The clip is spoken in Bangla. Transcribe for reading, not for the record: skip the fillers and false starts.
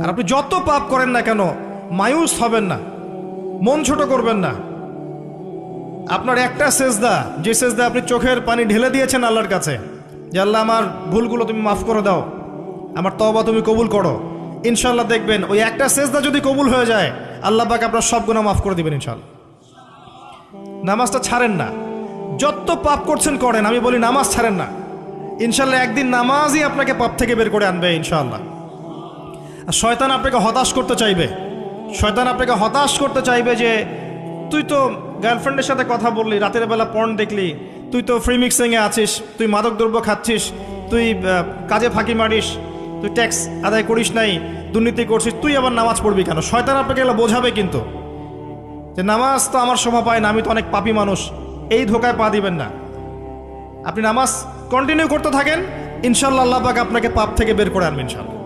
আর আপনি যত পাপ করেন না কেন মায়ুস হবেন না, মন ছোট করবেন না। আপনার একটা সেজদা, যে সেজদা আপনি চোখের পানি ঢেলে দিয়েছেন আল্লাহর কাছে, যে আল্লাহ আমার ভুলগুলো তুমি মাফ করে দাও, আমার তওবা তুমি কবুল করো, ইনশাল্লাহ দেখবেন ওই একটা সেজদা যদি কবুল হয়ে যায় আল্লাহ পাক আপনার সব গুনাহ মাফ করে দিবেন ইনশাল্লাহ। নামাজটা ছাড়েন না, যত পাপ করছেন করেন, আমি বলি নামাজ ছাড়েন না, ইনশাল্লাহ একদিন নামাজই আপনাকে পাপ থেকে বের করে আনবে ইনশাল্লাহ। আর শয়তান আপনাকে হতাশ করতে চাইবে, শয়তান আপনাকে হতাশ করতে চাইবে যে তুই তো গার্লফ্রেন্ডের সাথে কথা বললি, রাতের বেলা পর্ন দেখলি, তুই তো ফ্রি মিক্সিংয়ে আছিস, তুই মাদকদ্রব্য খাচ্ছিস, তুই কাজে ফাঁকি মারিস, তুই ট্যাক্স আদায় করিস নাই, দুর্নীতি করছিস, তুই আবার নামাজ পড়বি কেন? শয়তান আপনাকে এগুলো বোঝাবে কিন্তু, যে নামাজ তো আমার শোভা পায় না, আমি তো অনেক পাপী মানুষ। এই ধোকায় পা দিবেন না। আপনি নামাজ কন্টিনিউ করতে থাকেন, ইনশাল্লাহ আল্লাহ পাক আপনাকে পাপ থেকে বের করে আনবেন ইনশাল্লাহ।